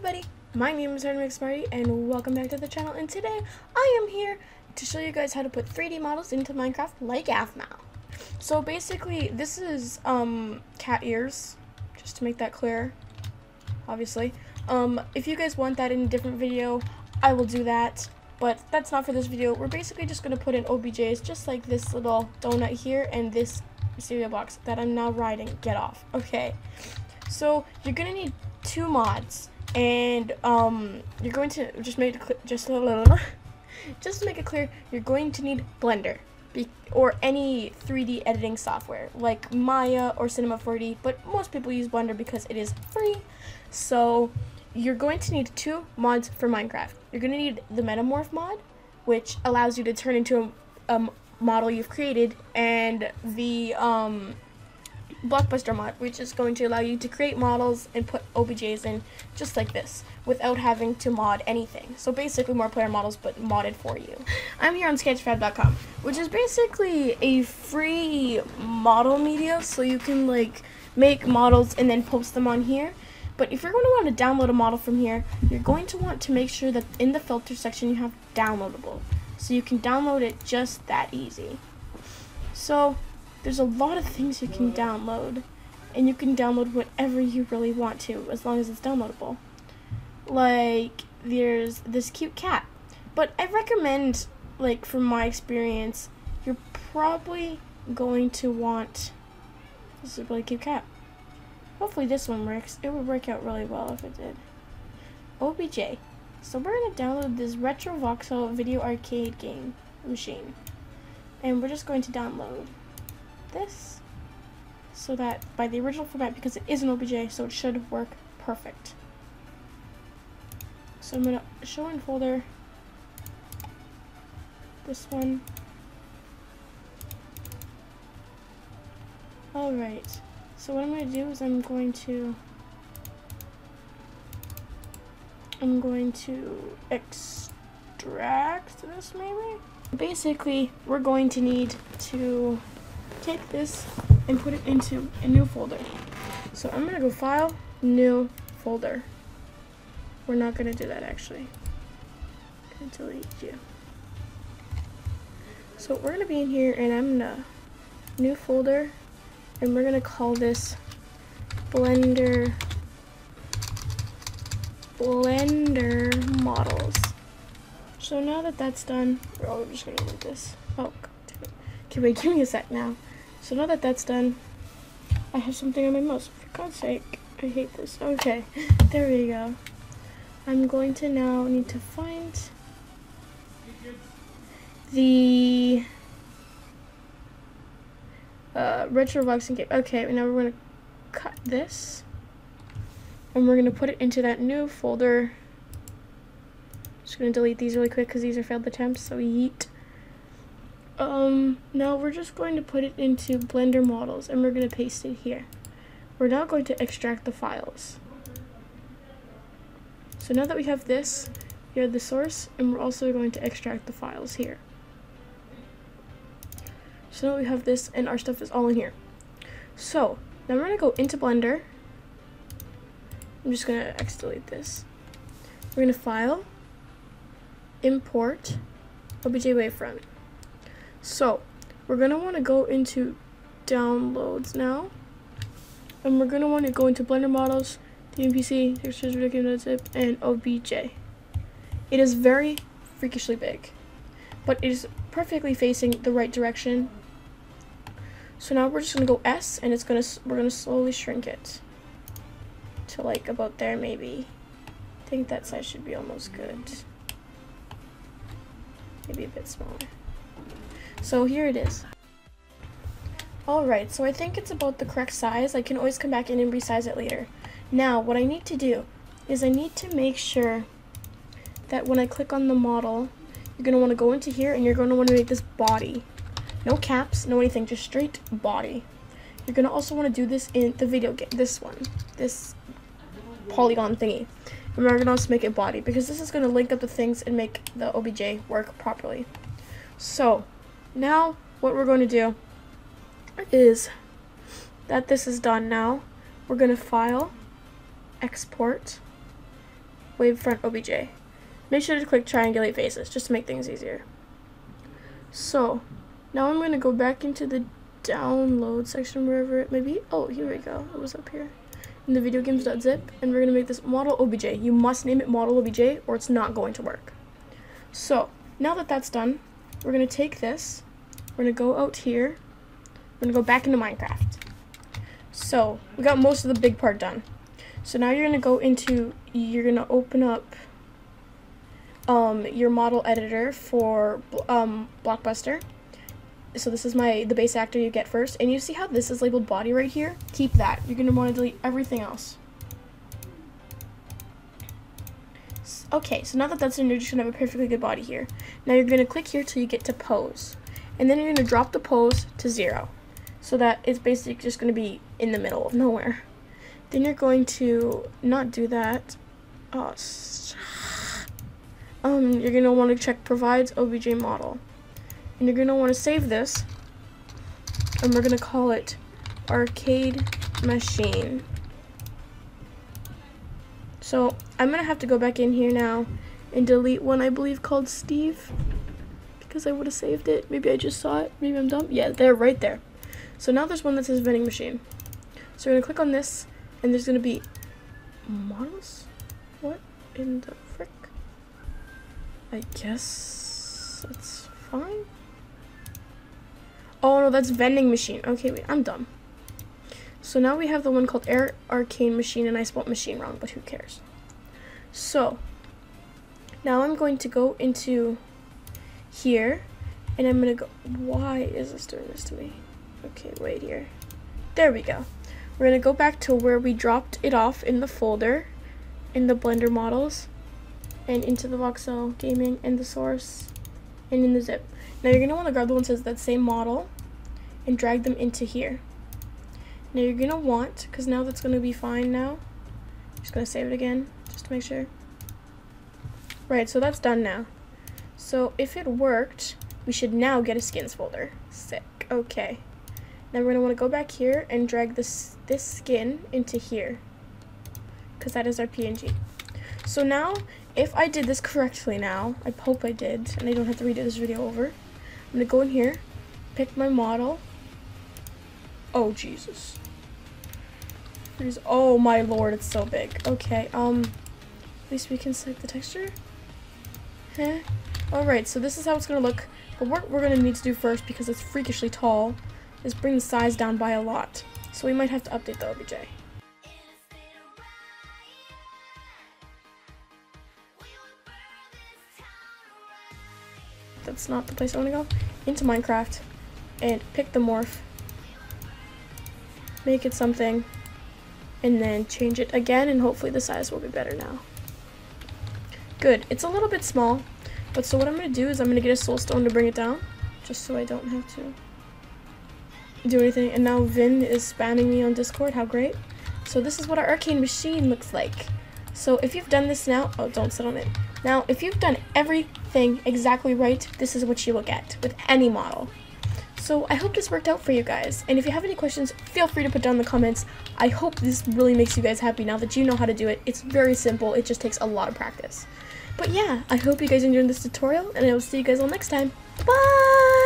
everybody, my name is Smarty and welcome back to the channel, and today I am here to show you guys how to put 3D models into Minecraft like Aphmau. So basically this is cat ears, just to make that clear, obviously. If you guys want that in a different video, I will do that, but that's not for this video. We're basically just going to put in OBJs just like this little donut here and this cereal box that I'm now riding. Get off. Okay, so you're going to need 2 mods. And you're going to just to make it clear, you're going to need Blender or any 3D editing software like Maya or Cinema 4D, but most people use Blender because it is free. So you're going to need 2 mods for Minecraft. You're going to need the MetaMorph mod, which allows you to turn into a model you've created, and the BlockBuster mod, which is going to allow you to create models and put OBJs in just like this without having to mod anything. So basically more player models, but modded for you. I'm here on Sketchfab.com, which is basically a free model media, so you can like make models and then post them on here. But if you're going to want to download a model from here, you're going to want to make sure that in the filter section you have downloadable, so you can download it just that easy. So there's a lot of things you can download, and you can download whatever you really want to, as long as it's downloadable. Like, there's this cute cat, but I recommend, like, from my experience, you're probably going to want, this is a really cute cat. Hopefully this one works. It would work out really well if it did. OBJ. So we're going to download this retro voxel video arcade game machine, and we're just going to download this so that by the original format, because it is an OBJ, so it should work perfect. So I'm going to show in folder this one. Alright, so what I'm going to do is I'm going to extract this maybe. Basically, we're going to need to take this and put it into a new folder. So I'm gonna go File, New Folder. We're not gonna do that actually. I'm gonna delete you. So we're gonna be in here, and I'm gonna New Folder, and we're gonna call this Blender Models. So now that that's done, we're just gonna delete this. Oh, okay, wait, give me a sec now. So now that that's done, I have something on my mouse. For God's sake, I hate this. Okay, there we go. I'm going to now need to find the retro voxing game. Okay, now we're going to cut this, and we're going to put it into that new folder. Just going to delete these really quick because these are failed attempts, so yeet. Now we're just going to put it into Blender Models, and we're going to paste it here. We're now going to extract the files. So now that we have this, here the source, and we're also going to extract the files here. So now we have this, and our stuff is all in here. So now we're going to go into Blender. I'm just going to delete this. We're going to File, Import, OBJ Wavefront. So we're going to want to go into Downloads now, and we're going to want to go into Blender Models, DMPC, Textures, Zip, and OBJ. It is very freakishly big, but it is perfectly facing the right direction. So now we're just going to go S, and we're going to slowly shrink it to like about there maybe. I think that size should be almost good. Maybe a bit smaller. So here it is. Alright, so I think it's about the correct size. I can always come back in and resize it later. Now, what I need to do is I need to make sure that when I click on the model, you're going to want to go into here, and you're going to want to make this body. No caps, no anything, just straight body. You're going to also want to do this in the video game, this one, this polygon thingy. And we're going to also make it body, because this is going to link up the things and make the OBJ work properly. So now what we're going to do is that this is done now, we're going to File, Export, wavefront OBJ. Make sure to click triangulate faces just to make things easier. So now I'm going to go back into the download section wherever it may be. Oh, here we go. It was up here in the video games.zip, and we're going to make this model OBJ. You must name it model OBJ or it's not going to work. So now that that's done, we're going to take this, we're going to go out here, we're going to go back into Minecraft. So we got most of the big part done. So now you're going to go into, you're going to open up your model editor for BlockBuster. So this is the base actor you get first, and you see how this is labeled body right here? Keep that. You're going to want to delete everything else. Okay, so now that that's done, you're just going to have a perfectly good body here. Now you're going to click here till you get to pose, and then you're going to drop the pose to 0, so that it's basically just going to be in the middle of nowhere. Then you're going to not do that. You're going to want to check provides OBJ model. And you're going to want to save this, and we're going to call it arcade machine. So I'm going to have to go back in here now and delete one I believe called Steve, because I would have saved it. Maybe I just saw it. Maybe I'm dumb. Yeah, they're right there. So now there's one that says vending machine. So we're going to click on this, and there's going to be models? What in the frick? I guess it's fine. Oh no, that's vending machine. Okay, wait, I'm dumb. So now we have the one called arcade machine, and I spelled machine wrong, but who cares? So now I'm going to go into here, and I'm going to go, why is this doing this to me? Okay, wait here. There we go. We're going to go back to where we dropped it off in the folder, in the Blender models, and into the voxel gaming, and the source, and in the zip. Now you're going to want to grab the one that says that same model and drag them into here. Now you're going to want, because now that's going to be fine now, I'm just going to save it again just to make sure. Right, so that's done now. So if it worked, we should now get a skins folder. Sick. Okay. Now we're going to want to go back here and drag this skin into here, because that is our PNG. So now, if I did this correctly now, I hope I did, and I don't have to redo this video over, I'm going to go in here, pick my model. Oh, Jesus. Oh, my lord, it's so big. Okay, at least we can select the texture. Alright, so this is how it's going to look. But what we're going to need to do first, because it's freakishly tall, is bring the size down by a lot. So we might have to update the OBJ. That's not the place I want to go. Into Minecraft and pick the morph, make it something, and then change it again, and hopefully the size will be better now. Good. It's a little bit small, but so what I'm going to do is I'm going to get a soul stone to bring it down, just so I don't have to do anything. And now Vin is spamming me on Discord. How great. So this is what our arcade machine looks like. So if you've done this now, oh, don't sit on it. Now, if you've done everything exactly right, this is what you will get with any model. So I hope this worked out for you guys. And if you have any questions, feel free to put down in the comments. I hope this really makes you guys happy now that you know how to do it. It's very simple. It just takes a lot of practice. But yeah, I hope you guys enjoyed this tutorial, and I will see you guys all next time. Bye!